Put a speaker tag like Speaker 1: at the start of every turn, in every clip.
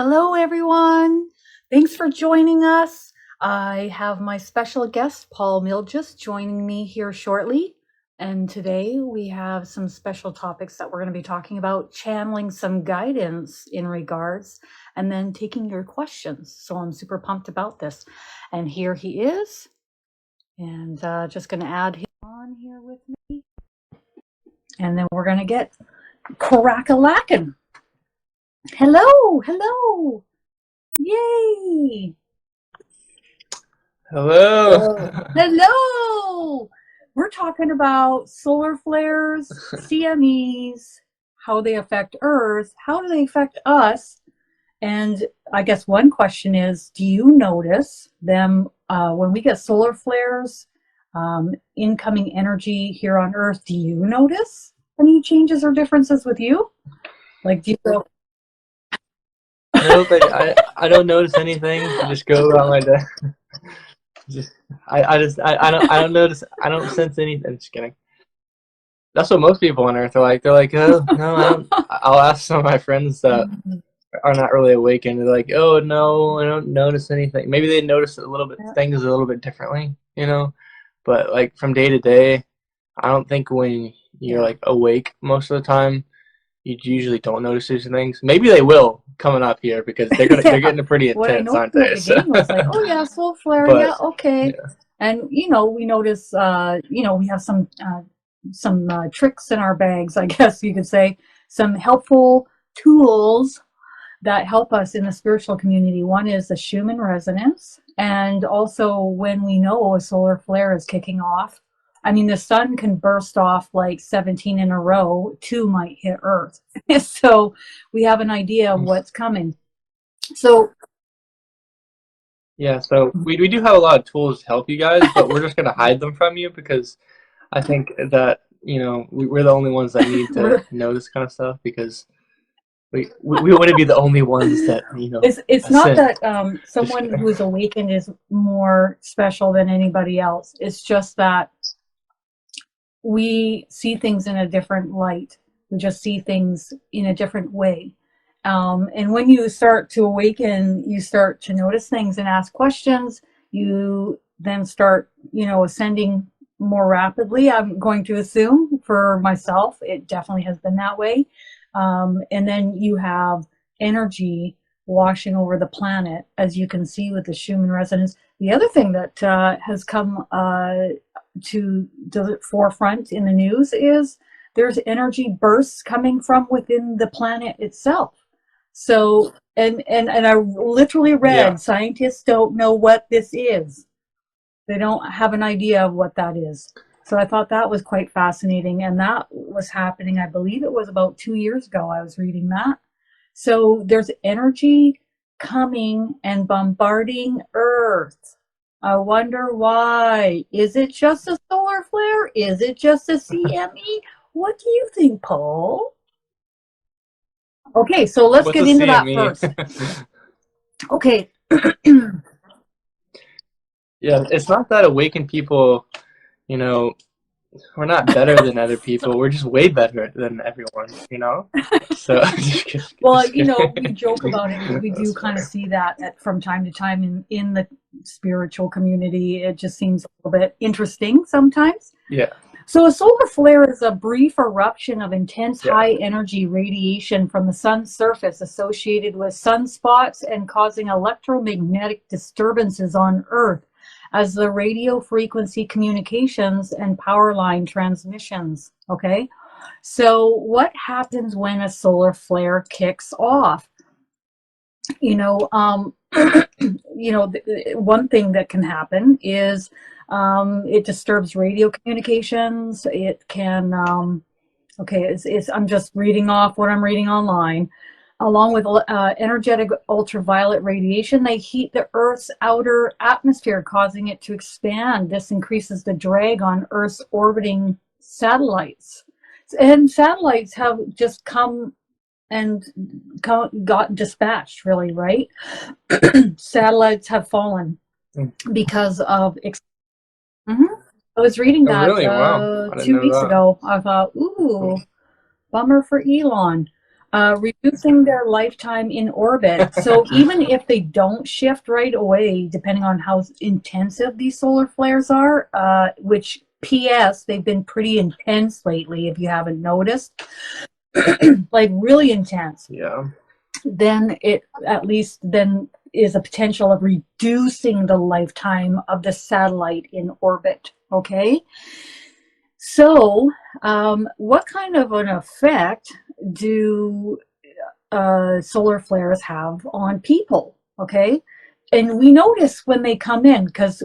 Speaker 1: Hello, everyone. Thanks for joining us. I have my special guest, Paul Milgis, joining me here shortly. And today we have some special topics that we're going to be talking about, channeling some guidance in regards, and then taking your questions. So I'm super pumped about this. And here he is. And just going to add him on here with me. And then we're going to get crack-a-lackin'. Hello. Yay! Hello! We're talking about solar flares, CMEs, how they affect Earth, how do they affect us? And I guess one question is, do you notice them when we get solar flares, incoming energy here on Earth? Do you notice any changes or differences with you? Like, do you go...
Speaker 2: No, but I don't notice anything. I just go about my day. I don't notice. I don't sense anything. I'm just kidding. That's what most people on Earth are like. They're like, oh no, I don't. I'll ask some of my friends that are not really awakened. They're like, oh no, I don't notice anything. Maybe they notice a little bit things a little bit differently, you know. But like from day to day, I don't think when you're like awake most of the time, you usually don't notice these things. Maybe they will coming up here because they're getting pretty intense, aren't they?
Speaker 1: What I know was like, oh yeah, solar flare, but, yeah, okay. Yeah. And we notice, we have some tricks in our bags, I guess you could say, some helpful tools that help us in the spiritual community. One is the Schumann resonance, and also when we know a solar flare is kicking off. I mean, the sun can burst off like 17 in a row, 2 might hit Earth. So we have an idea of what's coming. So
Speaker 2: yeah, so we do have a lot of tools to help you guys, but we're just going to hide them from you because I think that, we're the only ones that need to know this kind of stuff because we want to be the only ones that,
Speaker 1: It's not that someone who is awakened is more special than anybody else. It's just that we see things in a different light. We just see things in a different way. And when you start to awaken, you start to notice things and ask questions. You then start, ascending more rapidly. I'm going to assume for myself, it definitely has been that way. And then you have energy washing over the planet, as you can see with the Schumann resonance. The other thing that has come to the forefront in the news is there's energy bursts coming from within the planet itself. So, and I literally read, scientists don't know what this is. They don't have an idea of what that is. So I thought that was quite fascinating. And that was happening, I believe it was about 2 years ago, I was reading that. So there's energy coming and bombarding Earth. I wonder why. Is it just a solar flare? Is it just a CME? What do you think, Paul? Okay, so let's get into that first. Okay.
Speaker 2: Yeah, it's not that awakened people, we're not better than other people. We're just way better than everyone, So,
Speaker 1: well, we joke about it because we do kind of see that from time to time in the spiritual community. It just seems a little bit interesting sometimes.
Speaker 2: Yeah.
Speaker 1: So a solar flare is a brief eruption of intense high energy radiation from the sun's surface associated with sunspots and causing electromagnetic disturbances on Earth as the radio frequency communications and power line transmissions. Okay, so what happens when a solar flare kicks off? One thing that can happen is it disturbs radio communications. It can, I'm just reading off what I'm reading online. Along with energetic ultraviolet radiation, they heat the Earth's outer atmosphere, causing it to expand. This increases the drag on Earth's orbiting satellites. And satellites have just come and got dispatched, really, right? Satellites have fallen because of... I was reading that
Speaker 2: really? Wow.
Speaker 1: 2 weeks ago. I thought, ooh, bummer for Elon. Reducing their lifetime in orbit. So even if they don't shift right away, depending on how intensive these solar flares are, which P.S. they've been pretty intense lately, if you haven't noticed, like really intense.
Speaker 2: Yeah.
Speaker 1: Then it at least then is a potential of reducing the lifetime of the satellite in orbit. Okay. So, what kind of an effect do solar flares have on people? Okay. And we notice when they come in, because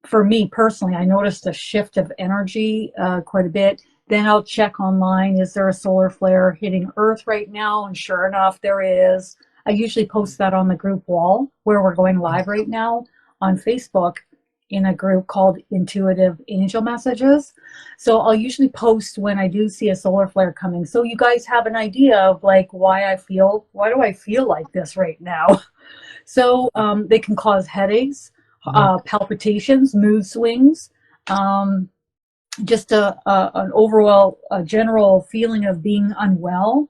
Speaker 1: for me personally, I noticed a shift of energy quite a bit. Then I'll check online, is there a solar flare hitting Earth right now? And sure enough, there is. I usually post that on the group wall where we're going live right now on Facebook in a group called Intuitive Angel Messages. So I'll usually post when I do see a solar flare coming. So you guys have an idea of like why do I feel like this right now? So they can cause headaches, palpitations, mood swings, just an overall general feeling of being unwell,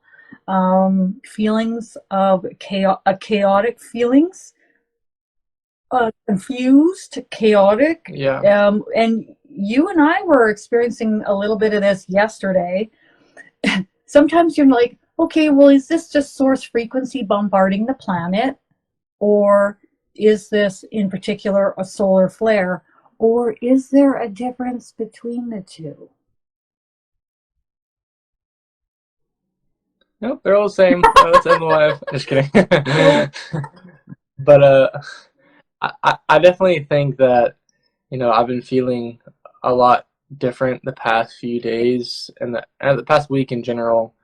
Speaker 1: feelings of chaotic feelings, confused, chaotic.
Speaker 2: Yeah.
Speaker 1: And you and I were experiencing a little bit of this yesterday. Sometimes you're like, okay, well, is this just source frequency bombarding the planet? Or is this in particular a solar flare? Or is there a difference between the two?
Speaker 2: Nope, they're all the same. Let's end the live. Just kidding. But I definitely think that, I've been feeling a lot different the past few days and the past week in general.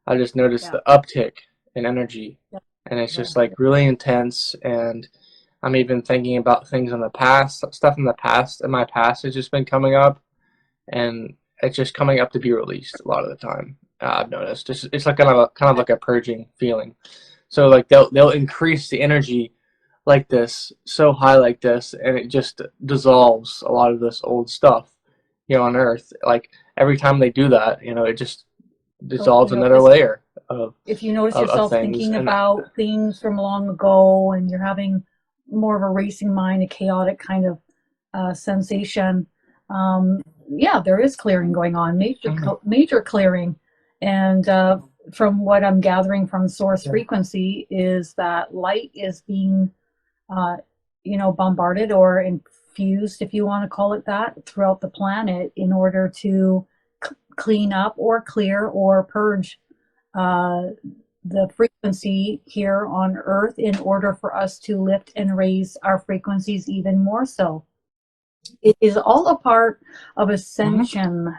Speaker 2: I just noticed the uptick in energy, and it's just like really intense. And I'm even thinking about things in the past, stuff in the past, and my past has just been coming up, and it's just coming up to be released a lot of the time. I've noticed it's like kind of like a purging feeling. So like they'll increase the energy like this, so high like this, and it just dissolves a lot of this old stuff here on Earth. Like every time they do that, it just dissolves another layer of
Speaker 1: if you notice
Speaker 2: of
Speaker 1: yourself
Speaker 2: things.
Speaker 1: thinking
Speaker 2: And
Speaker 1: about things from long ago and you're having more of a racing mind, a chaotic kind of sensation, yeah, there is clearing going on, major clearing. And from what I'm gathering from source frequency is that light is being bombarded or infused, if you want to call it that, throughout the planet in order to clean up or clear or purge the frequency here on Earth in order for us to lift and raise our frequencies even more so. It is all a part of ascension.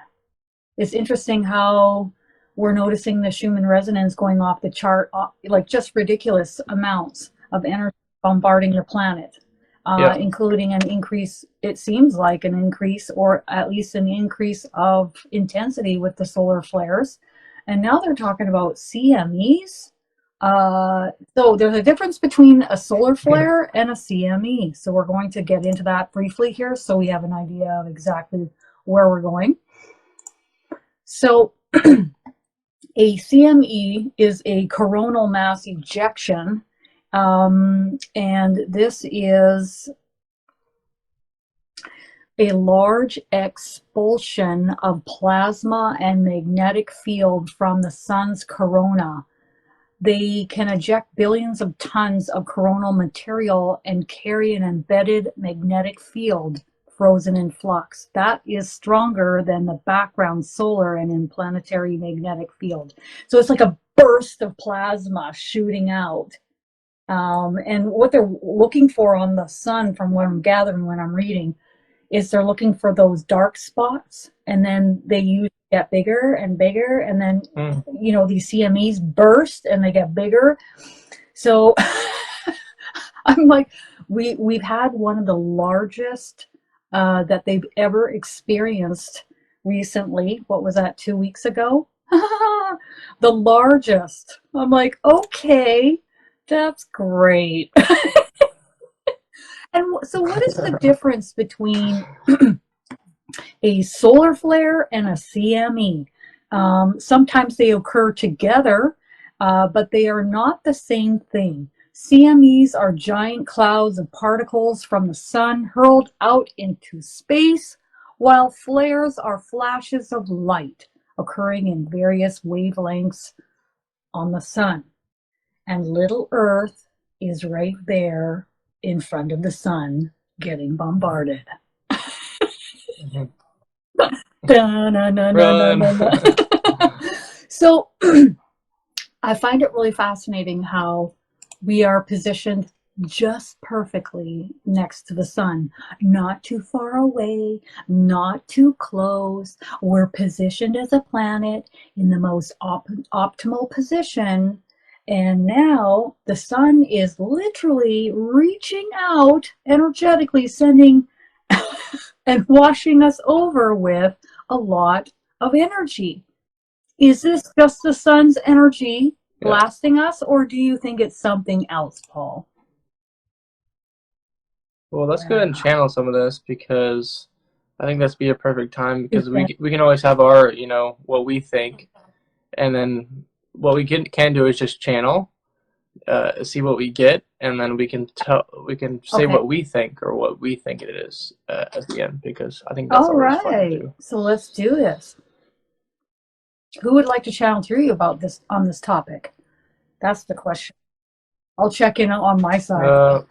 Speaker 1: It's interesting how we're noticing the Schumann resonance going off the chart, like just ridiculous amounts of energy bombarding the planet, including an increase, it seems like an increase, or at least an increase of intensity with the solar flares. And now they're talking about CMEs. So there's a difference between a solar flare and a CME. So we're going to get into that briefly here so we have an idea of exactly where we're going. So a CME is a coronal mass ejection, and this is a large expulsion of plasma and magnetic field from the sun's corona. They can eject billions of tons of coronal material and carry an embedded magnetic field frozen in flux. That is stronger than the background solar and interplanetary magnetic field. So it's like a burst of plasma shooting out. And what they're looking for on the sun, from what I'm gathering when I'm reading, is they're looking for those dark spots, and then they usually get bigger and bigger, and then these CMEs burst and they get bigger. So I'm like, we've had one of the largest that they've ever experienced recently. What was that, 2 weeks ago? The largest. I'm like, okay, that's great. And so what is the difference between a solar flare and a CME? Sometimes they occur together, but they are not the same thing. CMEs are giant clouds of particles from the sun hurled out into space, while flares are flashes of light occurring in various wavelengths on the sun. And little Earth is right there in front of the sun getting bombarded.
Speaker 2: Run.
Speaker 1: So I find it really fascinating how we are positioned just perfectly next to the sun, not too far away, not too close. We're positioned as a planet in the most optimal position. And now the sun is literally reaching out energetically, sending and washing us over with a lot of energy. Is this just the sun's energy
Speaker 2: Yeah.
Speaker 1: blasting us, or do you think it's something else, Paul?
Speaker 2: Well, let's go ahead and channel some of this, because I think that's be a perfect time, because we can always have our, you know, what we think, and then what we can do is just channel, see what we get, and then we can say what we think, or what we think it is at the end, because I think that's always fun to do.
Speaker 1: So let's do this. Who would like to channel through you about this on this topic? That's the question. I'll check in on my side.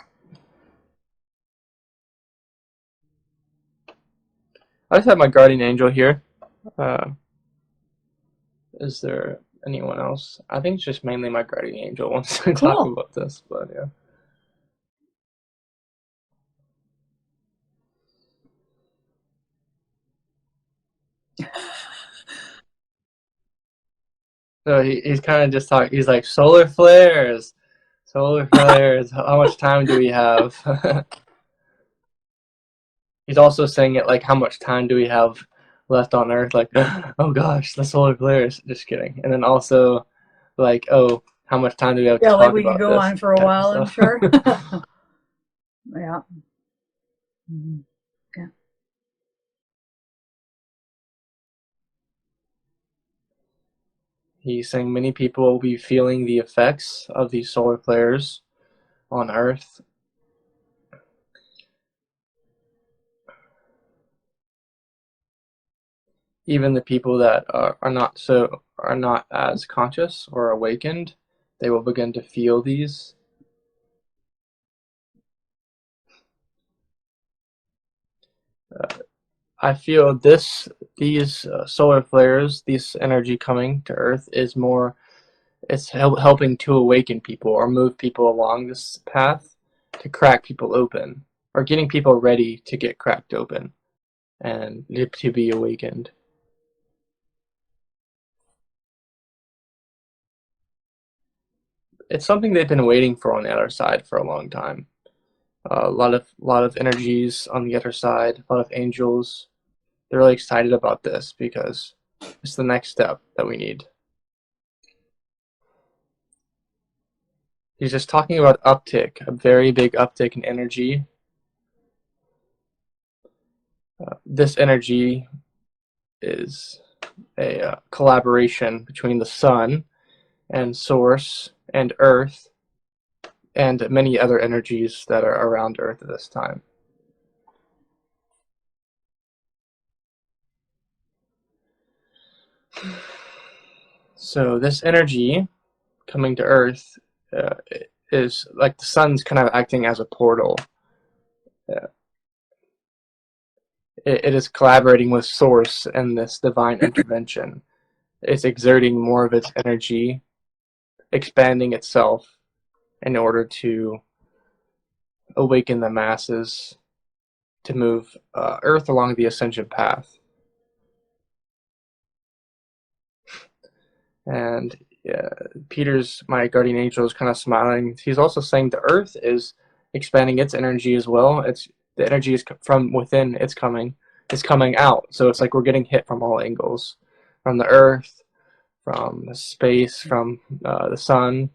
Speaker 2: I just have my guardian angel here. Is there anyone else? I think it's just mainly my guardian angel wants to talk about this, but yeah. So he's kind of just talking. He's like, solar flares. How much time do we have? He's also saying it like, how much time do we have left on Earth? Like, oh gosh, the solar flares. Just kidding. And then also, like, oh, how much time do we have to talk about this?
Speaker 1: Yeah, like we could go on for a while, I'm sure. Yeah. Mm-hmm. Yeah.
Speaker 2: He's saying many people will be feeling the effects of these solar flares on Earth. Even the people that are not as conscious or awakened, they will begin to feel these. I feel these solar flares, this energy coming to Earth is more, it's helping to awaken people or move people along this path to crack people open, or getting people ready to get cracked open and to be awakened. It's something they've been waiting for on the other side for a long time. A lot of energies on the other side, a lot of angels. They're really excited about this because it's the next step that we need. He's just talking about uptick, a very big uptick in energy. This energy is a collaboration between the sun and source and earth and many other energies that are around Earth at this time. So this energy coming to Earth is like the sun's kind of acting as a portal. It is collaborating with source in this divine intervention. It's exerting more of its energy, expanding itself in order to awaken the masses to move Earth along the ascension path. And Peter's, my guardian angel, is kind of smiling. He's also saying the Earth is expanding its energy as well. The energy is from within. It's coming out. So it's like we're getting hit from all angles, from the Earth, from the space, from the sun.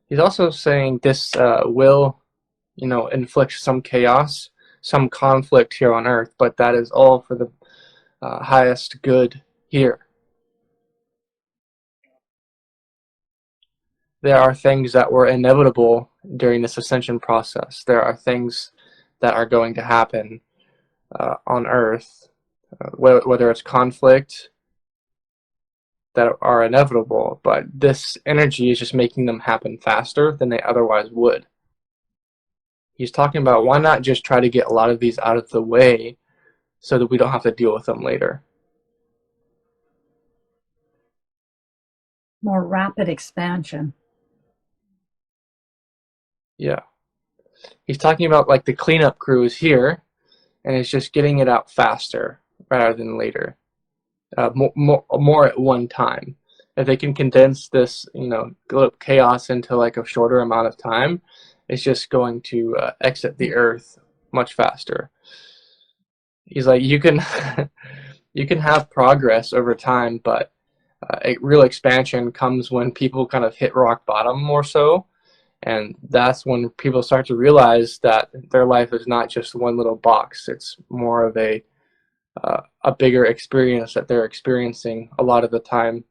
Speaker 2: He's also saying this will, inflict some chaos, some conflict here on earth, but that is all for the highest good here. There are things that were inevitable during this ascension process. There are things that are going to happen on earth, whether it's conflict, that are inevitable, but this energy is just making them happen faster than they otherwise would. He's talking about, why not just try to get a lot of these out of the way so that we don't have to deal with them later.
Speaker 1: More rapid expansion.
Speaker 2: Yeah. He's talking about like the cleanup crew is here, and it's just getting it out faster rather than later. More at one time. If they can condense this, chaos into like a shorter amount of time, it's just going to exit the earth much faster. He's like, you can you can have progress over time, but a real expansion comes when people kind of hit rock bottom more so, and that's when people start to realize that their life is not just one little box. It's more of a bigger experience that they're experiencing a lot of the time.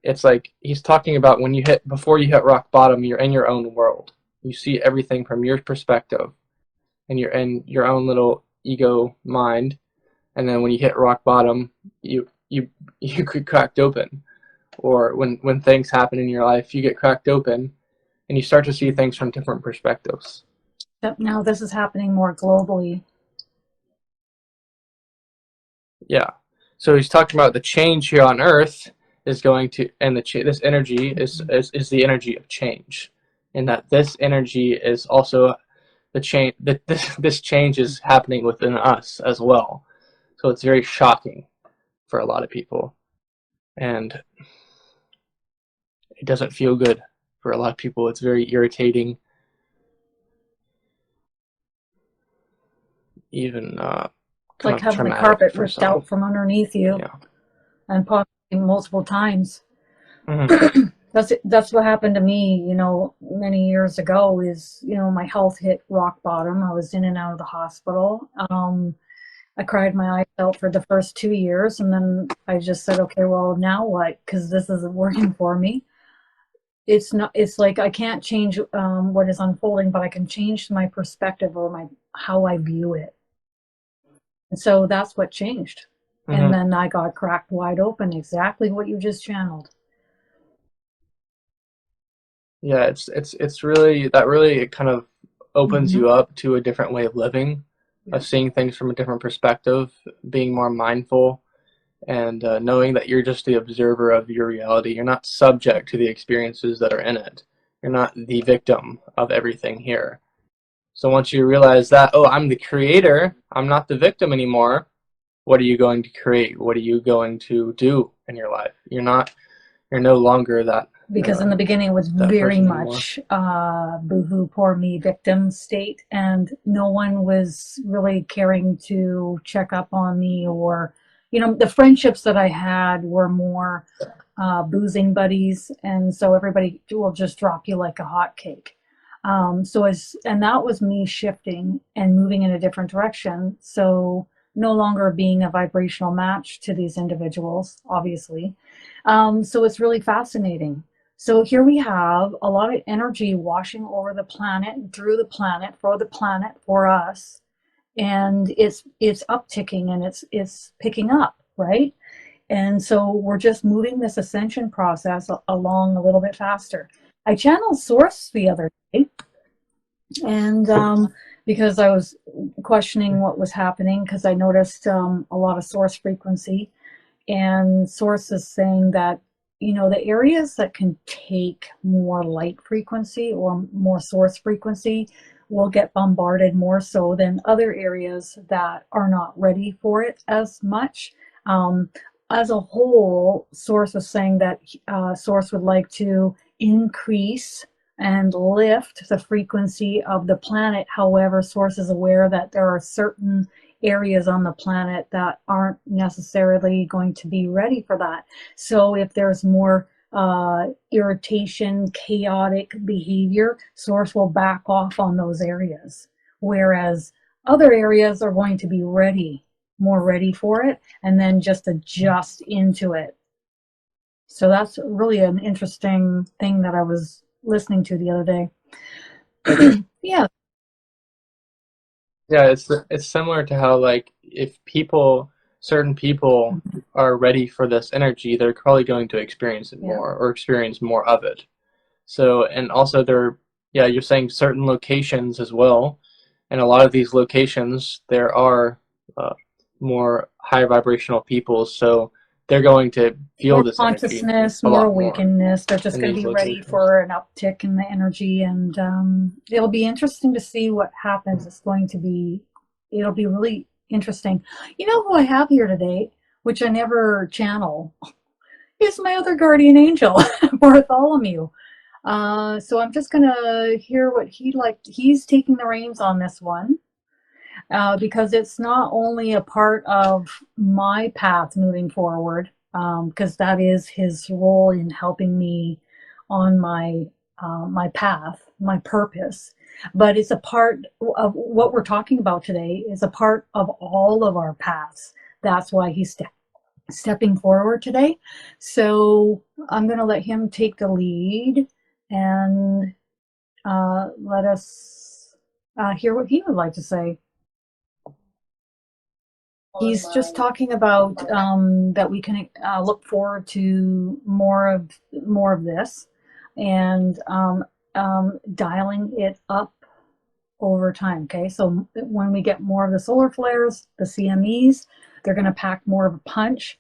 Speaker 2: It's like he's talking about before you hit rock bottom, you're in your own world. You see everything from your perspective, and you're in your own little ego mind. And then when you hit rock bottom, you get cracked open. Or when things happen in your life, you get cracked open, and you start to see things from different perspectives.
Speaker 1: Except now this is happening more globally.
Speaker 2: Yeah. So he's talking about the change here on Earth is going to, and this energy is the energy of change, and that this energy is also the change. That this change is happening within us as well. So it's very shocking for a lot of people, and it doesn't feel good for a lot of people. It's very irritating, even
Speaker 1: like having the carpet ripped out from underneath you.
Speaker 2: Yeah.
Speaker 1: And possibly multiple times.
Speaker 2: Mm-hmm.
Speaker 1: That's what happened to me, many years ago. Is my health hit rock bottom. I was in and out of the hospital. I cried my eyes out for the first 2 years, and then I just said, okay, well, now what? Because this isn't working for me. It's like I can't change what is unfolding, but I can change my perspective or how I view it. And so that's what changed. Mm-hmm. And then I got cracked wide open, exactly what you just channeled.
Speaker 2: Yeah, it's really, that really kind of opens mm-hmm. you up to a different way of living, of seeing things from a different perspective, being more mindful, and knowing that you're just the observer of your reality. You're not subject to the experiences that are in it. You're not the victim of everything here. So once you realize that, oh, I'm the creator, I'm not the victim anymore, what are you going to create? What are you going to do in your life? You're no longer that.
Speaker 1: Because in the beginning it was very much boohoo, poor me, victim state, and no one was really caring to check up on me, or, the friendships that I had were more boozing buddies, and so everybody will just drop you like a hot cake. And that was me shifting and moving in a different direction. So no longer being a vibrational match to these individuals, obviously. So it's really fascinating. So here we have a lot of energy washing over the planet and through the planet, for us. And it's upticking, and it's picking up, right? And so we're just moving this ascension process along a little bit faster. I channeled Source the other day, and because I was questioning what was happening, because I noticed a lot of source frequency, and Source is saying that the areas that can take more light frequency or more source frequency will get bombarded more so than other areas that are not ready for it as much. As a whole, Source was saying that Source would like to increase and lift the frequency of the planet. However, Source is aware that there are certain areas on the planet that aren't necessarily going to be ready for that. So if there's more irritation, chaotic behavior, source will back off on those areas. Whereas other areas are going to be ready, more ready for it, and then just adjust into it. So that's really an interesting thing that I was listening to the other day. Yeah.
Speaker 2: Yeah, it's similar to how, like, if certain people are ready for this energy, they're probably going to experience it
Speaker 1: Yeah.
Speaker 2: more or experience more of it. So, and also yeah, you're saying certain locations as well, and a lot of these locations there are more high vibrational people, so they're going to feel
Speaker 1: More
Speaker 2: this energy
Speaker 1: consciousness,
Speaker 2: a
Speaker 1: more
Speaker 2: lot more
Speaker 1: awakenedness. They're just
Speaker 2: in
Speaker 1: going to
Speaker 2: these
Speaker 1: be ready
Speaker 2: locations.
Speaker 1: for an uptick in the energy, and it'll be interesting to see what happens. It'll be really interesting. You know who I have here today, which I never channel, is my other guardian angel, Bartholomew. So I'm just gonna hear what he'd like. He's taking the reins on this one. Because it's not only a part of my path moving forward, because that is his role in helping me on my path, my purpose. But it's a part of what we're talking about today. Is a part of all of our paths. That's why he's stepping forward today. So I'm going to let him take the lead and let us hear what he would like to say. He's just talking about that we can look forward to more of this, and dialing it up over time. Okay, so when we get more of the solar flares, the CMEs, they're going to pack more of a punch.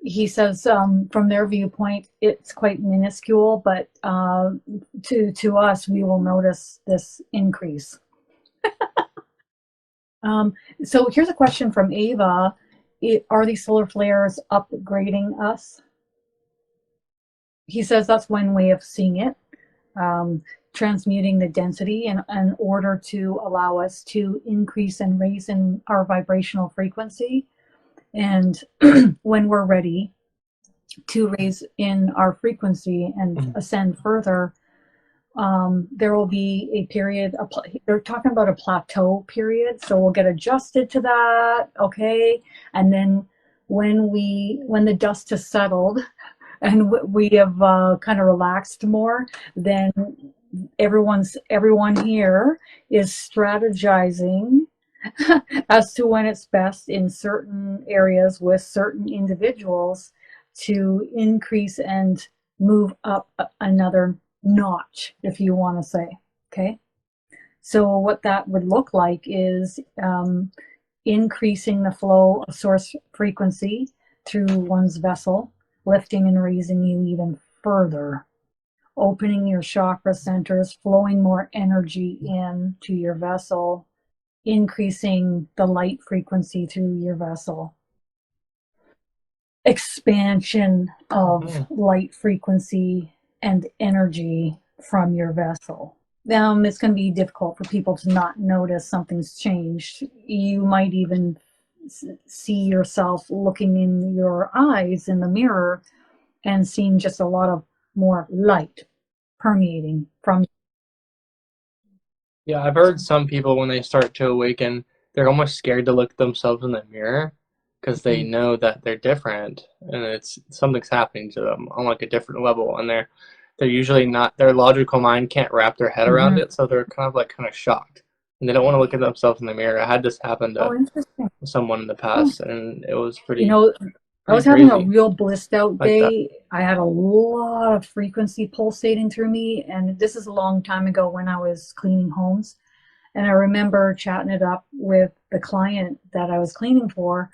Speaker 1: He says from their viewpoint, it's quite minuscule, but to us, we will notice this increase. So here's a question from Ava. Are these solar flares upgrading us? He says that's one way of seeing it. Transmuting the density in order to allow us to increase and raise in our vibrational frequency. And when we're ready to raise in our frequency and ascend further, there will be a period, they're talking about a plateau period, so we'll get adjusted to that, okay? And then when the dust has settled and we have kind of relaxed more, then everyone here is strategizing as to when it's best in certain areas with certain individuals to increase and move up another notch, if you want to say. Okay, so what that would look like is increasing the flow of source frequency through one's vessel, lifting and raising you even further, opening your chakra centers, flowing more energy into your vessel, increasing the light frequency through your vessel, expansion of light frequency and energy from your vessel. It's going to be difficult for people to not notice something's changed. You might even see yourself looking in your eyes in the mirror and seeing just a lot of more light permeating from.
Speaker 2: Yeah, I've heard some people when they start to awaken, they're almost scared to look at themselves in the mirror because they know that they're different and something's happening to them on like a different level, and they're usually not, their logical mind can't wrap their head around it, so they're kind of shocked and they don't want to look at themselves in the mirror. I had this happen to someone in the past, and it was pretty
Speaker 1: I was having a real blissed out day. I had a lot of frequency pulsating through me, and this is a long time ago when I was cleaning homes. And I remember chatting it up with the client that I was cleaning for,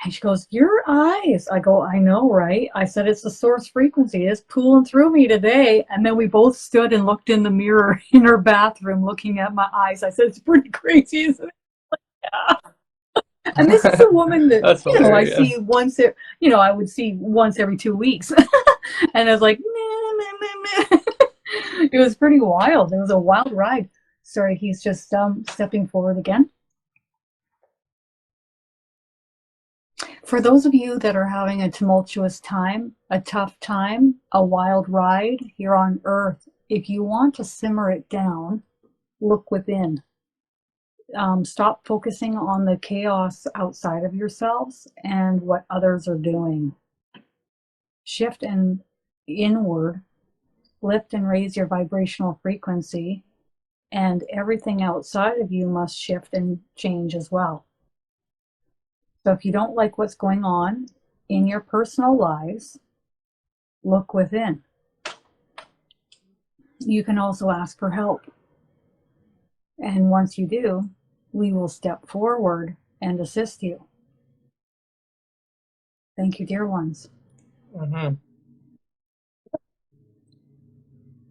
Speaker 1: and she goes, "Your eyes." I go, "I know, right?" I said, "It's the source frequency. It's pulling through me today." And then we both stood and looked in the mirror in her bathroom looking at my eyes. I said, "It's pretty crazy, isn't it?" Yeah. And this is a woman that I see once. I would see once every 2 weeks, and I was like, meh, meh, meh, meh. It was pretty wild. It was a wild ride. Sorry, he's just stepping forward again. For those of you that are having a tumultuous time, a tough time, a wild ride here on Earth, if you want to simmer it down, look within. Stop focusing on the chaos outside of yourselves and what others are doing. Shift and inward, lift and raise your vibrational frequency, and everything outside of you must shift and change as well. So if you don't like what's going on in your personal lives, look within. You can also ask for help. And once you do, we will step forward and assist you. Thank you, dear ones.
Speaker 2: Mm-hmm.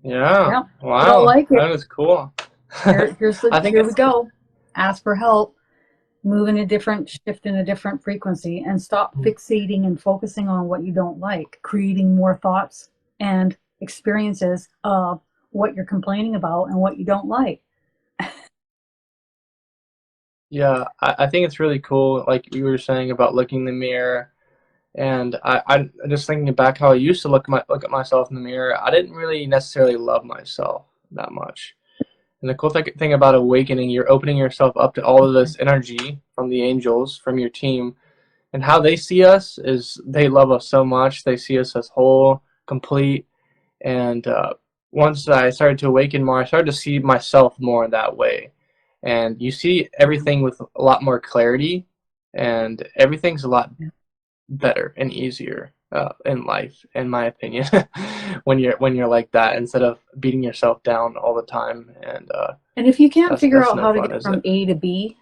Speaker 2: Yeah. Wow.
Speaker 1: I don't like it.
Speaker 2: That is cool.
Speaker 1: Here we go. Ask for help. Move in a different, shift in a different frequency, and stop fixating and focusing on what you don't like, creating more thoughts and experiences of what you're complaining about and what you don't like.
Speaker 2: Yeah, I think it's really cool, like you were saying about looking in the mirror. And I'm just thinking back how I used to look at myself in the mirror. I didn't really necessarily love myself that much. And the cool thing about awakening, you're opening yourself up to all of this energy from the angels, from your team, and how they see us is they love us so much. They see us as whole, complete. And once I started to awaken more, I started to see myself more in that way. And you see everything with a lot more clarity, and everything's a lot better and easier in life, in my opinion, when you're like that, instead of beating yourself down all the time. And
Speaker 1: if you can't figure out
Speaker 2: no
Speaker 1: how to
Speaker 2: fun,
Speaker 1: get from A to B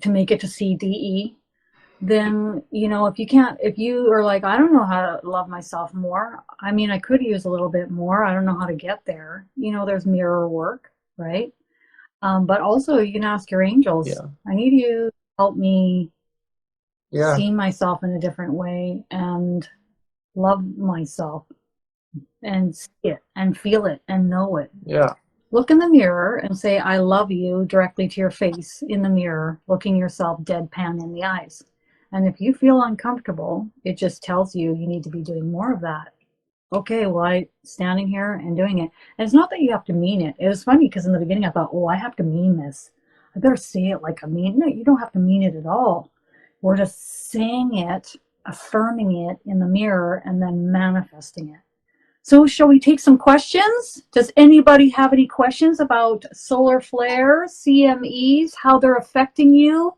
Speaker 1: to make it to C, D, E, then, you know, if you are like, I don't know how to love myself more. I mean, I could use a little bit more. I don't know how to get there. You know, there's mirror work, right? But also you can ask your angels,
Speaker 2: Yeah.
Speaker 1: I need you to help me
Speaker 2: Yeah.
Speaker 1: see myself in a different way and love myself and see it and feel it and know it.
Speaker 2: Yeah.
Speaker 1: Look in the mirror and say, I love you directly to your face in the mirror, looking yourself deadpan in the eyes. And if you feel uncomfortable, it just tells you you need to be doing more of that. Okay, well, I standing here and doing it. And it's not that you have to mean it. It was funny because in the beginning I thought, oh, I have to mean this. I better say it like I mean. No, you don't have to mean it at all. We're just saying it, affirming it in the mirror, and then manifesting it. So shall we take some questions? Does anybody have any questions about solar flares, CMEs, how they're affecting you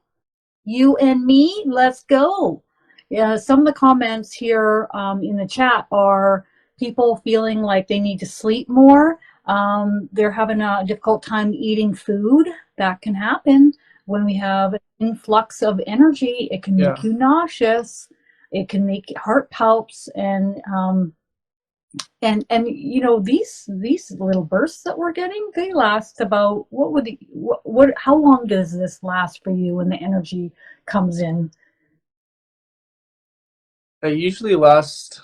Speaker 1: and me? Let's go. Yeah, some of the comments here in the chat are people feeling like they need to sleep more. They're having a difficult time eating food. That can happen when we have an influx of energy. It can make you nauseous. It can make heart palps, and you know, these little bursts that we're getting, they last about how long does this last for you when the energy comes in?
Speaker 2: They usually last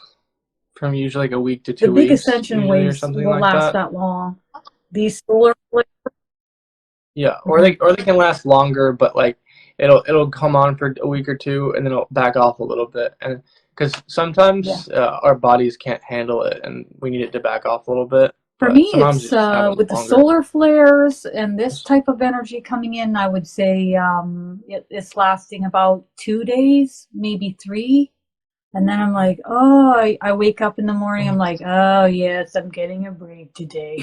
Speaker 2: from usually like a week to 2
Speaker 1: The big
Speaker 2: weeks,
Speaker 1: ascension
Speaker 2: usually, or
Speaker 1: waves
Speaker 2: something
Speaker 1: will
Speaker 2: like
Speaker 1: last that long. These solar flares,
Speaker 2: yeah, or they can last longer, but like it'll come on for a week or two, and then it'll back off a little bit, and because sometimes our bodies can't handle it, and we need it to back off a little bit.
Speaker 1: For
Speaker 2: But
Speaker 1: me,
Speaker 2: sometimes
Speaker 1: it's
Speaker 2: it
Speaker 1: with the
Speaker 2: longer.
Speaker 1: solar flares and this type of energy coming in, I would say it's lasting about 2 days, maybe 3. And then I'm like, oh, I wake up in the morning, I'm like, oh, yes, I'm getting a break today.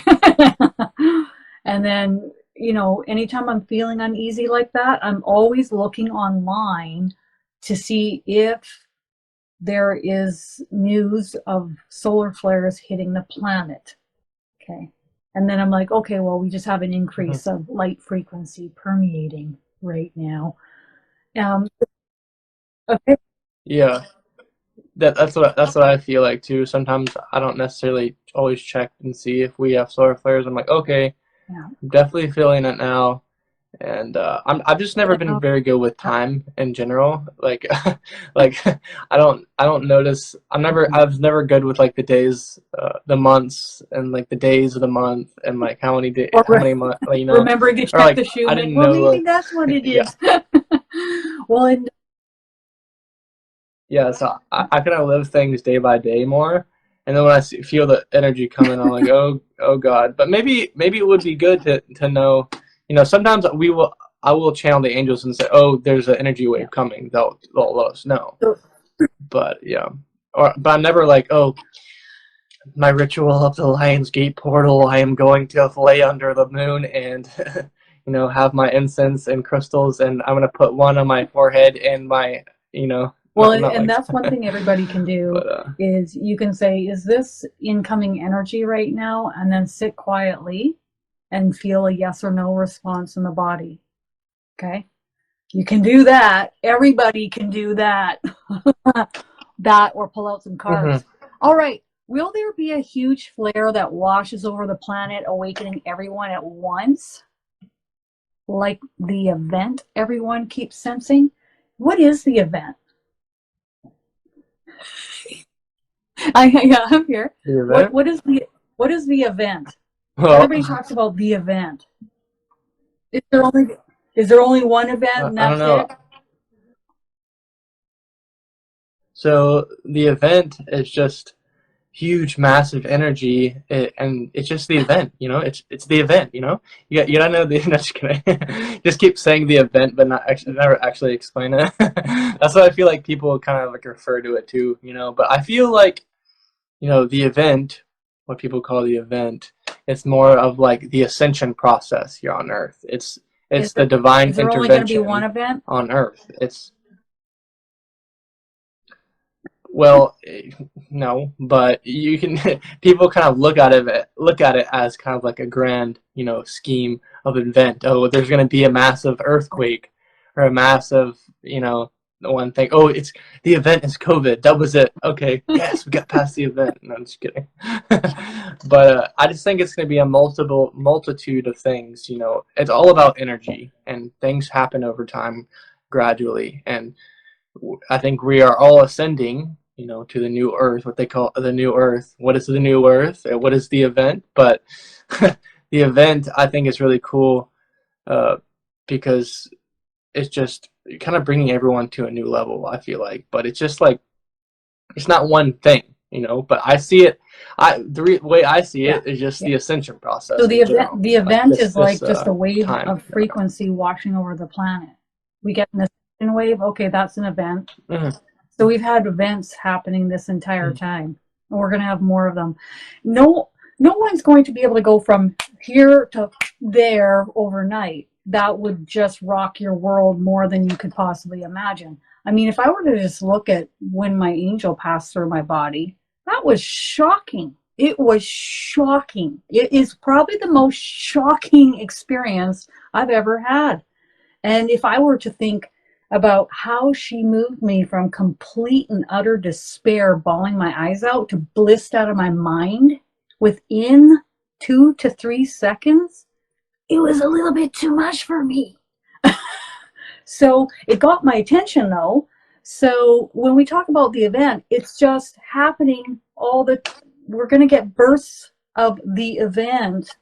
Speaker 1: And then, you know, anytime I'm feeling uneasy like that, I'm always looking online to see if there is news of solar flares hitting the planet. Okay. And then I'm like, okay, well, we just have an increase of light frequency permeating right now. Okay.
Speaker 2: Yeah. That's what I feel like too. Sometimes I don't necessarily always check and see if we have solar flares. I'm like, okay, I'm definitely feeling it now, and I've just never been very good with time in general. Like, like I don't notice. I was never good with like the days, the months, and like the days of the month, and like how many months, you know,
Speaker 1: remembering to check
Speaker 2: like,
Speaker 1: the shoe.
Speaker 2: I
Speaker 1: Like,
Speaker 2: didn't
Speaker 1: well,
Speaker 2: know.
Speaker 1: maybe
Speaker 2: Like,
Speaker 1: that's what it is.
Speaker 2: yeah.
Speaker 1: Well, and
Speaker 2: yeah, so I kind of live things day by day more, and then when I feel the energy coming, I'm like, oh God. But maybe it would be good to know, sometimes I will channel the angels and say, oh, there's an energy
Speaker 1: Yeah.
Speaker 2: wave coming. They'll let us know.
Speaker 1: So,
Speaker 2: But yeah, but I'm never like, oh, my ritual of the Lion's Gate portal. I am going to lay under the moon and have my incense and crystals, and I'm gonna put one on my forehead and my
Speaker 1: well,
Speaker 2: not
Speaker 1: and
Speaker 2: like
Speaker 1: that's one thing everybody can do
Speaker 2: but
Speaker 1: is you can say, is this incoming energy right now? And then sit quietly and feel a yes or no response in the body. Okay. You can do that. Everybody can do that. That or pull out some cards. All right. Will there be a huge flare that washes over the planet, awakening everyone at once? Like the event everyone keeps sensing? What is the event? I'm here.
Speaker 2: the event.
Speaker 1: What is the event?
Speaker 2: Well,
Speaker 1: Everybody talks about the event. Is there only one event and
Speaker 2: I don't
Speaker 1: that's
Speaker 2: know.
Speaker 1: it?
Speaker 2: So the event is just huge, massive energy, and it's just the event. It's the event. You gotta know the. No, just kidding. Just keep saying the event, but not actually never actually explain it. That's what I feel like people kind of like refer to it to. But I feel like the event, what people call the event, it's more of like the ascension process here on Earth. It's the divine
Speaker 1: Is there only going to be one
Speaker 2: intervention
Speaker 1: event?
Speaker 2: on Earth. It's Well, no, but you can people kind of look at it as kind of like a grand, scheme of event. Oh, there's going to be a massive earthquake or a massive, one thing. Oh, it's the event is COVID. That was it. Okay, yes, we got past the event. No, I'm just kidding. But I just think it's going to be a multitude of things. It's all about energy, and things happen over time, gradually, and I think we are all ascending, to the new Earth, what they call the new Earth. What is the new Earth? What is the event? But the event, I think, is really cool because it's just kind of bringing everyone to a new level, I feel like. But it's just like, it's not one thing, but I see it. The way I see it is just the ascension process.
Speaker 1: So
Speaker 2: in general.
Speaker 1: the event
Speaker 2: Like
Speaker 1: is like just a wave
Speaker 2: time.
Speaker 1: of frequency washing over the planet. We get an ascension wave. Okay, that's an event.
Speaker 2: Mm-hmm.
Speaker 1: So we've had events happening this entire time, and we're going to have more of them. No one's going to be able to go from here to there overnight. That would just rock your world more than you could possibly imagine. I mean, if I were to just look at when my angel passed through my body, that was shocking. It was shocking. It is probably the most shocking experience I've ever had. And if I were to think about how she moved me from complete and utter despair, bawling my eyes out, to blissed out of my mind within 2 to 3 seconds, it was a little bit too much for me. So it got my attention though. So when we talk about the event, it's just happening we're going to get bursts of the event.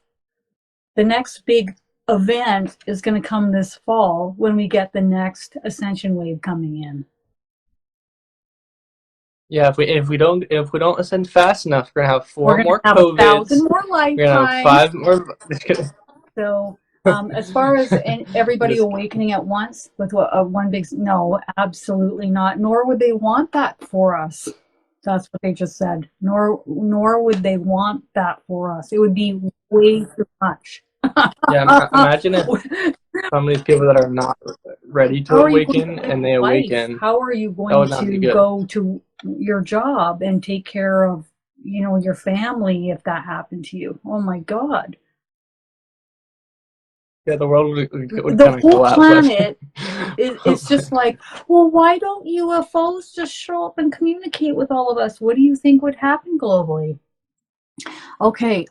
Speaker 1: The next big event is going to come this fall when we get the next ascension wave coming in.
Speaker 2: Yeah, if we don't ascend fast enough, we're gonna have
Speaker 1: We're
Speaker 2: more
Speaker 1: going to have
Speaker 2: COVIDs.
Speaker 1: 1,000 more
Speaker 2: We're gonna have
Speaker 1: lifetimes.
Speaker 2: 5 more.
Speaker 1: So as far as everybody awakening at once with one big, no, absolutely not. Nor would they want that for us. That's what they just said. Nor would they want that for us. It would be way too much.
Speaker 2: Yeah, imagine if some of these people that are not ready to awaken and they awaken.
Speaker 1: How are you going to go to your job and take care of, your family if that happened to you? Oh my God.
Speaker 2: Yeah, the world would
Speaker 1: The
Speaker 2: kind of
Speaker 1: whole
Speaker 2: collapse.
Speaker 1: Planet it's just like, well, why don't UFOs just show up and communicate with all of us? What do you think would happen globally? Okay.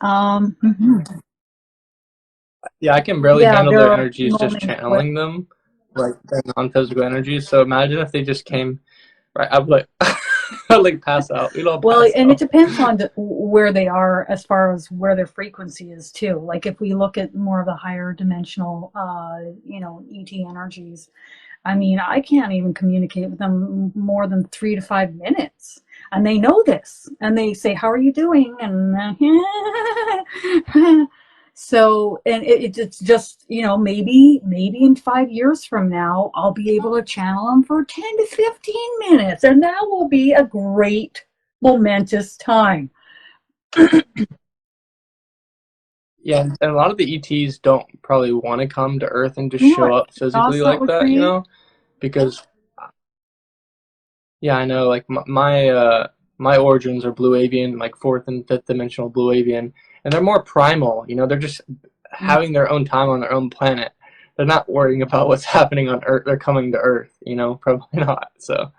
Speaker 2: Yeah, I can barely handle their energies,
Speaker 1: no
Speaker 2: just channeling them, like their non-physical energies. So imagine if they just came, right? I would like, I'd like pass out. We'd all pass
Speaker 1: and
Speaker 2: out.
Speaker 1: it depends on where they are as far as where their frequency is too. Like if we look at more of the higher dimensional, ET energies, I mean, I can't even communicate with them more than 3 to 5 minutes. And they know this. And they say, how are you doing? And so, and it's just, maybe in 5 years from now, I'll be able to channel them for 10 to 15 minutes. And that will be a great, momentous time.
Speaker 2: Yeah, and a lot of the ETs don't probably want to come to Earth and just show up physically like that, because yeah, I know, like my origins are blue avian, like fourth and fifth dimensional blue avian, and they're more primal. They're just having their own time on their own planet. They're not worrying about what's happening on Earth. They're coming to Earth, probably not. So,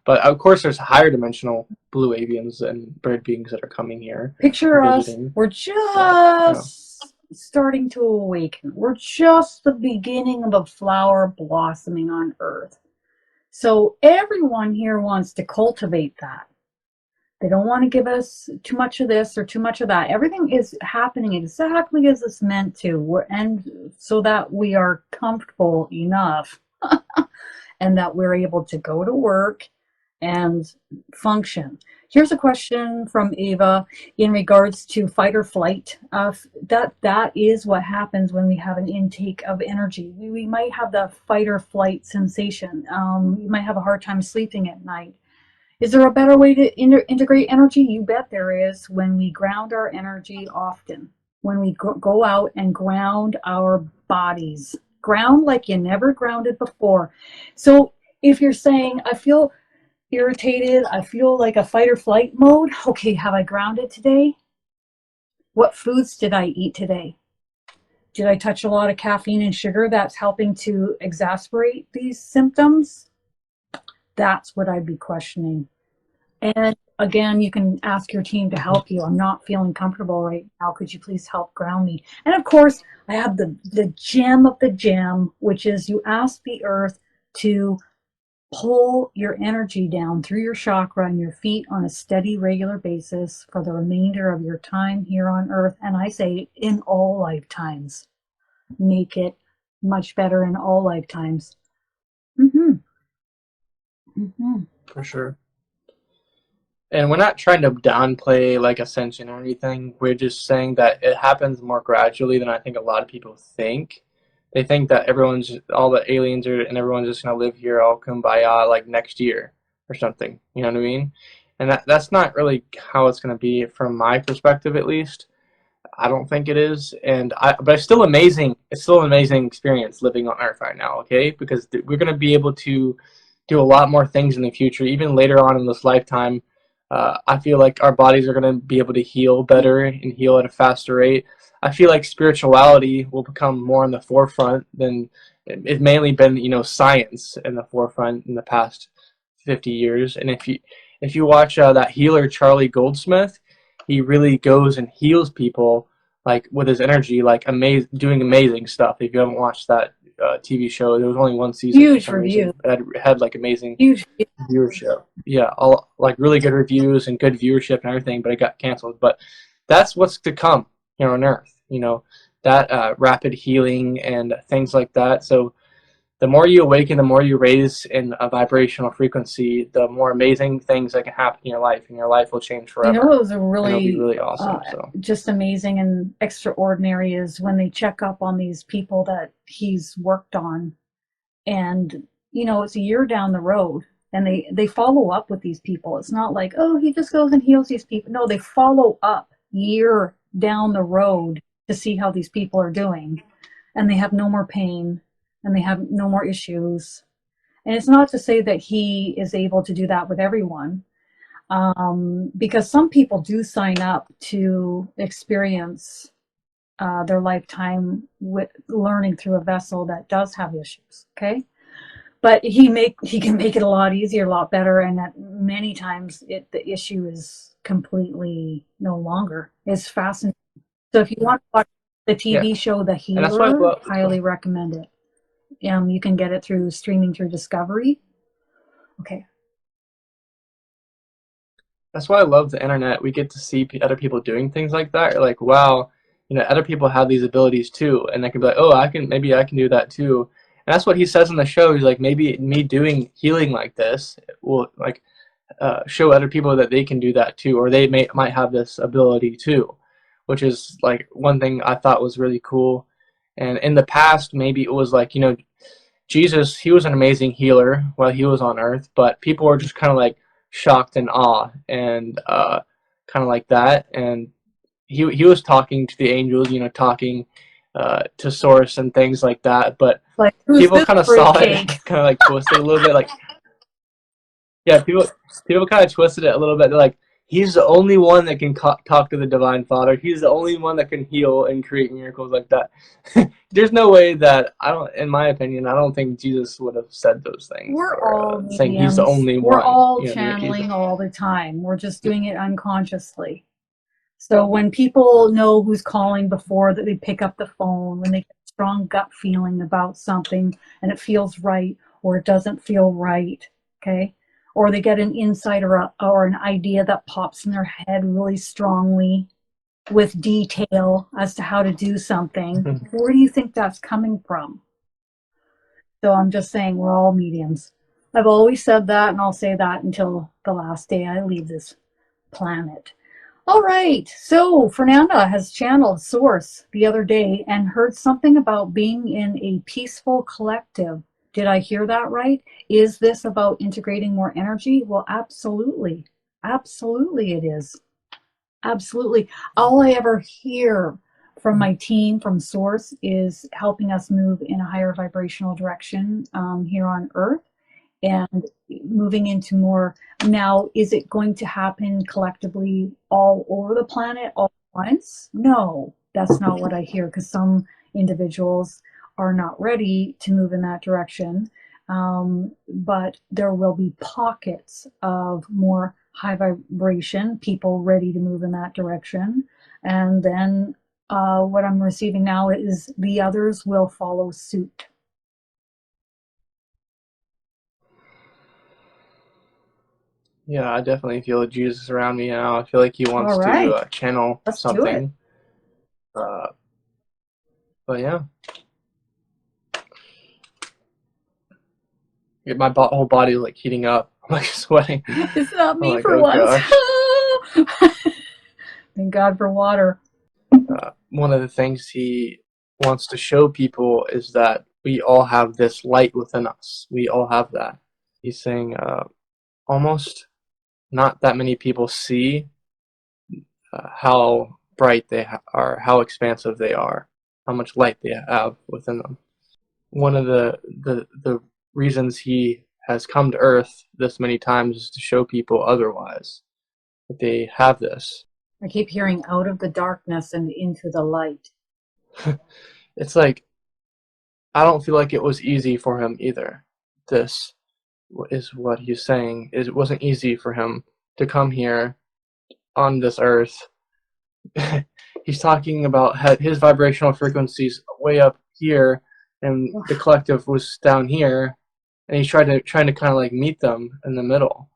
Speaker 2: but of course, there's higher dimensional blue avians and bird beings that are coming here.
Speaker 1: Picture visiting. Us. We're just starting to awaken. We're just the beginning of a flower blossoming on Earth. So everyone here wants to cultivate that. They don't want to give us too much of this or too much of that. Everything is happening exactly as it's meant to, and so that we are comfortable enough and that we're able to go to work and function. Here's a question from Ava in regards to fight or flight. That is what happens when we have an intake of energy. We might have the fight or flight sensation. You might have a hard time sleeping at night. Is there a better way to integrate energy? You bet there is. When we ground our energy often. When we go out and ground our bodies. Ground like you never grounded before. So if you're saying, I feel irritated, I feel like a fight or flight mode. Okay, have I grounded today? What foods did I eat today? Did I touch a lot of caffeine and sugar that's helping to exacerbate these symptoms? That's what I'd be questioning. And again, you can ask your team to help you. I'm not feeling comfortable right now. Could you please help ground me? And of course, I have the gem of the gem, which is you ask the earth to pull your energy down through your chakra and your feet on a steady, regular basis for the remainder of your time here on Earth. And I say in all lifetimes. Make it much better in all lifetimes.
Speaker 2: For sure. And we're not trying to downplay like ascension or anything. We're just saying that it happens more gradually than I think a lot of people think. They think that all the aliens and everyone's just gonna live here all kumbaya like next year or something. You know what I mean? And that's not really how it's gonna be from my perspective, at least. I don't think it is, but it's still amazing. It's still an amazing experience living on Earth right now. Okay, because we're gonna be able to do a lot more things in the future, even later on in this lifetime. I feel like our bodies are going to be able to heal better and heal at a faster rate. I feel like spirituality will become more in the forefront than it's mainly been, science in the forefront in the past 50 years. And if you watch that healer Charlie Goldsmith, he really goes and heals people like with his energy, like doing amazing stuff. If you haven't watched that TV show, there was only one season.
Speaker 1: Huge review.
Speaker 2: It had like amazing
Speaker 1: huge
Speaker 2: viewership. Yeah, all like really good reviews and good viewership and everything, but it got canceled. But that's what's to come here on Earth. That rapid healing and things like that. So the more you awaken, the more you raise in a vibrational frequency, the more amazing things that can happen in your life, and your life will change forever.
Speaker 1: It was it'll
Speaker 2: be really awesome.
Speaker 1: Just amazing and extraordinary is when they check up on these people that he's worked on, and it's a year down the road, and they follow up with these people. It's not like, oh, he just goes and heals these people. No, they follow up year down the road to see how these people are doing, and they have no more pain. And they have no more issues. And it's not to say that he is able to do that with everyone, because some people do sign up to experience their lifetime with learning through a vessel that does have issues, okay? But he can make it a lot easier, a lot better, and that many times the issue is completely no longer. It's fascinating. So if you want to watch the TV show The Healer, highly recommend it. You can get it streaming through Discovery. Okay.
Speaker 2: That's why I love the internet. We get to see other people doing things like that. You're like, wow, other people have these abilities too, and they can be like, oh, maybe I can do that too. And that's what he says in the show. He's like, maybe me doing healing like this will like show other people that they can do that too, or they might have this ability too, which is like one thing I thought was really cool. And in the past, maybe it was like, you know, Jesus, he was an amazing healer while he was on earth, but people were just kind of like shocked and awe and kind of like that. And he was talking to the angels, you know, talking to source and things like that, but
Speaker 1: Like, who's
Speaker 2: people
Speaker 1: this
Speaker 2: kind of saw it
Speaker 1: fruitcake?
Speaker 2: kind of like twisted a little bit, like, yeah, people kind of twisted it a little bit. They're like, he's the only one that can talk to the divine father. He's the only one that can heal and create miracles like that. There's no way that, I don't, in my opinion, I don't think Jesus would have said those things,
Speaker 1: We're
Speaker 2: or
Speaker 1: all
Speaker 2: saying he's the
Speaker 1: mediums.
Speaker 2: only
Speaker 1: We're
Speaker 2: one.
Speaker 1: all
Speaker 2: You know what I mean?
Speaker 1: channeling all the time. We're just doing it unconsciously. So when people know who's calling before that they pick up the phone, when they get a strong gut feeling about something and it feels right or it doesn't feel right, okay? Or they get an insight or an idea that pops in their head really strongly with detail as to how to do something, where do you think that's coming from? So I'm just saying we're all mediums. I've always said that, and I'll say that until the last day I leave this planet. All right, so Fernanda has channeled Source the other day and heard something about being in a peaceful collective. Did I hear that right? Is this about integrating more energy? Well, absolutely. Absolutely it is. Absolutely. All I ever hear from my team, from Source, is helping us move in a higher vibrational direction here on Earth and moving into more. Now, is it going to happen collectively all over the planet all at once? No, that's not what I hear, because some individuals are not ready to move in that direction. But there will be pockets of more high vibration people ready to move in that direction. And then what I'm receiving now is the others will follow suit.
Speaker 2: Yeah, I definitely feel Jesus around me now. I feel like he wants
Speaker 1: All right,
Speaker 2: to channel
Speaker 1: let's do it.
Speaker 2: something. Uh, but yeah, my whole body is like heating up. I'm like sweating.
Speaker 1: It's not
Speaker 2: I'm
Speaker 1: me
Speaker 2: like,
Speaker 1: for
Speaker 2: oh
Speaker 1: once.
Speaker 2: gosh.
Speaker 1: Thank God for water.
Speaker 2: One of the things he wants to show people is that we all have this light within us. We all have that. He's saying almost not that many people see how bright they are, how expansive they are, how much light they have within them. One of the reasons he has come to Earth this many times is to show people otherwise, that they have this.
Speaker 1: I keep hearing out of the darkness and into the light.
Speaker 2: It's like, I don't feel like it was easy for him either. This is what he's saying. It wasn't easy for him to come here on this Earth. He's talking about his vibrational frequencies way up here, and the collective was down here, and he's trying to kind of like meet them in the middle,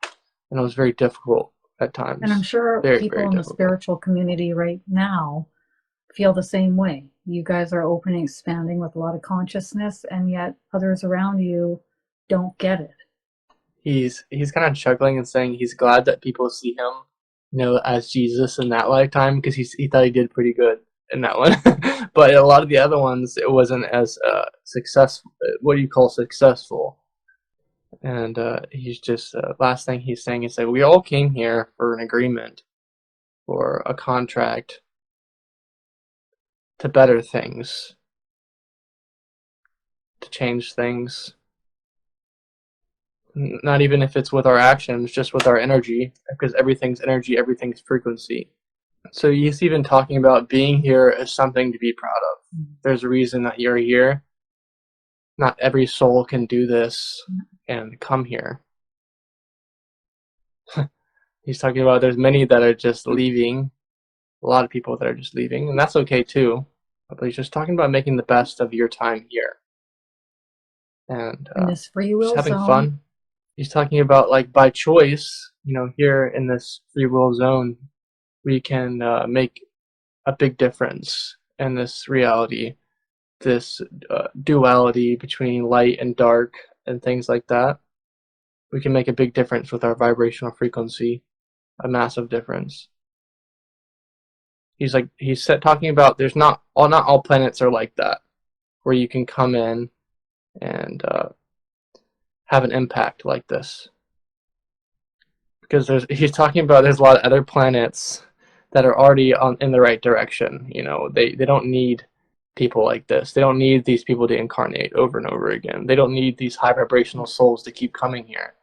Speaker 2: and it was very difficult at times.
Speaker 1: And I'm sure
Speaker 2: very,
Speaker 1: people
Speaker 2: very
Speaker 1: in the
Speaker 2: difficult.
Speaker 1: spiritual community right now feel the same way. You guys are open and expanding with a lot of consciousness, and yet others around you don't get it.
Speaker 2: He's kind of chuckling and saying he's glad that people see him, you know, as Jesus in that lifetime, because he thought he did pretty good in that one. But a lot of the other ones, it wasn't as successful. What do you call successful? And he's just last thing he's saying is that we all came here for an agreement, for a contract to better things, to change things. Not even if it's with our actions, just with our energy, because everything's energy, everything's frequency. So he's even talking about being here as something to be proud of. There's a reason that you're here. Not every soul can do this and come here. He's talking about there's many that are just leaving, a lot of people that are just leaving, and that's okay too. But he's just talking about making the best of your time here. And
Speaker 1: In this free
Speaker 2: just
Speaker 1: will
Speaker 2: having
Speaker 1: zone.
Speaker 2: fun. He's talking about, like, by choice, you know, here in this free will zone, we can make a big difference in this reality this duality between light and dark and things like that, we can make a big difference with our vibrational frequency, a massive difference. He's talking about there's not all planets are like that, where you can come in and have an impact like this. Because he's talking about there's a lot of other planets that are already in the right direction. You know, they don't need people like this. They don't need these people to incarnate over and over again. They don't need these high vibrational souls to keep coming here.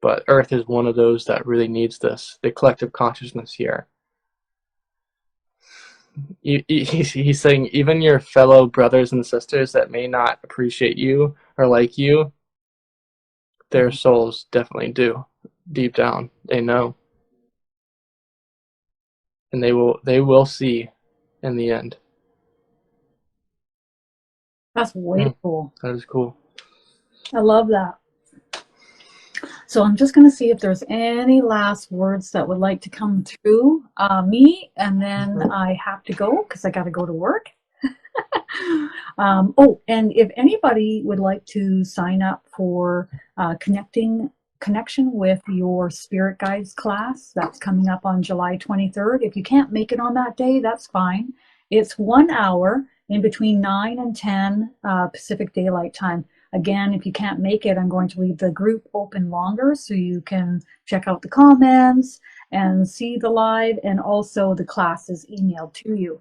Speaker 2: But Earth is one of those that really needs this, the collective consciousness here. He's saying even your fellow brothers and sisters that may not appreciate you or like you, their souls definitely do. Deep down, they know. And they will see in the end.
Speaker 1: That's way cool.
Speaker 2: That is cool.
Speaker 1: I love that. So I'm just going to see if there's any last words that would like to come through me, and then I have to go because I got to go to work. Oh, and if anybody would like to sign up for connection with your spirit guides class, that's coming up on July 23rd. If you can't make it on that day, that's fine. It's 1 hour in between 9 and 10 Pacific Daylight Time. Again, if you can't make it, I'm going to leave the group open longer so you can check out the comments and see the live, and also the class is emailed to you.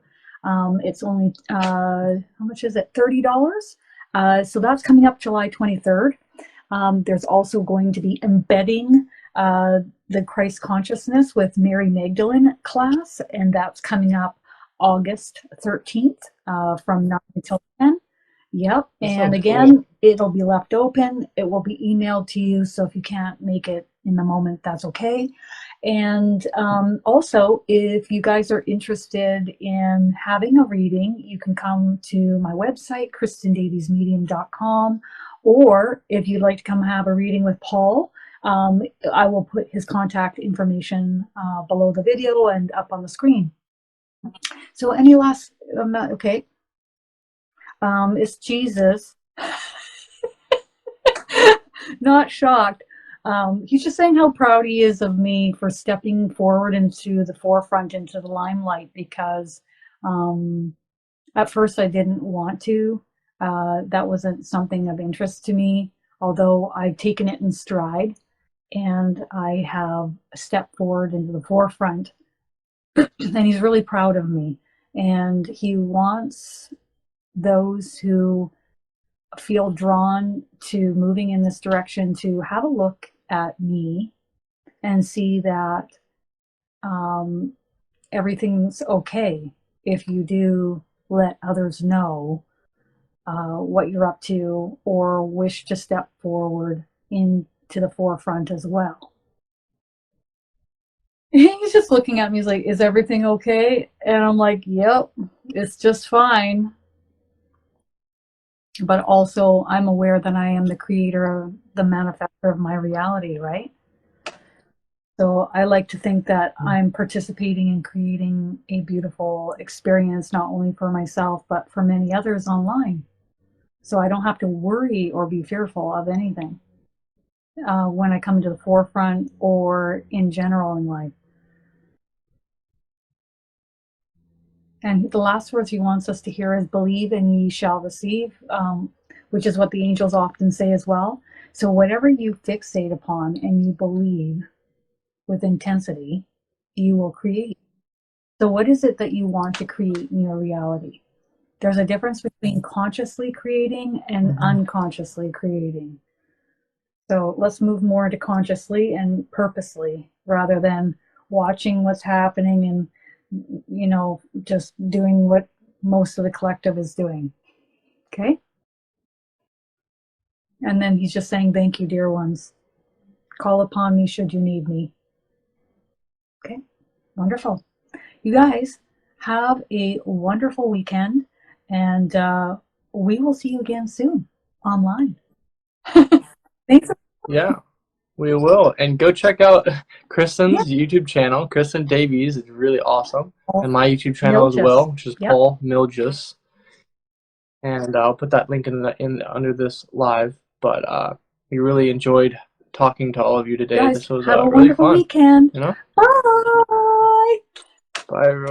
Speaker 1: It's only, how much is it? $30. So that's coming up July 23rd. There's also going to be embedding the Christ consciousness with Mary Magdalene class, and that's coming up August 13th from 9 until 10. Yep. And again, it'll be left open. It will be emailed to you. So if you can't make it in the moment, that's okay. And also, if you guys are interested in having a reading, you can come to my website, KristinDaviesMedium.com. Or if you'd like to come have a reading with Paul, I will put his contact information below the video and up on the screen. So any last, okay. It's Jesus. Not shocked. He's just saying how proud he is of me for stepping forward into the forefront, into the limelight, because at first I didn't want to. That wasn't something of interest to me, although I've taken it in stride and I have stepped forward into the forefront. And he's really proud of me. And he wants those who feel drawn to moving in this direction to have a look at me and see that everything's okay if you do let others know what you're up to, or wish to step forward into the forefront as well. He's just looking at me, he's like, is everything okay? And I'm like, yep, it's just fine. But also, I'm aware that I am the creator, the manifestor of my reality, right? So I like to think that I'm participating in creating a beautiful experience, not only for myself, but for many others online. So I don't have to worry or be fearful of anything when I come to the forefront or in general in life. And the last words he wants us to hear is, believe and ye shall receive, which is what the angels often say as well. So whatever you fixate upon and you believe with intensity, you will create. So what is it that you want to create in your reality? There's a difference between consciously creating and unconsciously creating. So let's move more into consciously and purposely, rather than watching what's happening and, you know, just doing what most of the collective is doing. Okay? And then he's just saying, thank you, dear ones. Call upon me should you need me. Okay? Wonderful. You guys have a wonderful weekend, and we will see you again soon online. Thanks.
Speaker 2: Yeah. We will. And go check out Kristin's
Speaker 1: Yeah.
Speaker 2: YouTube channel. Kristin Davies is really awesome. And my YouTube channel as
Speaker 1: Miljus.
Speaker 2: well, which is
Speaker 1: Yep.
Speaker 2: Paul Miljus. And I'll put that link in under this live. But we really enjoyed talking to all of you today.
Speaker 1: Guys,
Speaker 2: This was
Speaker 1: have a
Speaker 2: really
Speaker 1: wonderful
Speaker 2: fun.
Speaker 1: weekend.
Speaker 2: You know?
Speaker 1: Bye.
Speaker 2: Bye, everyone.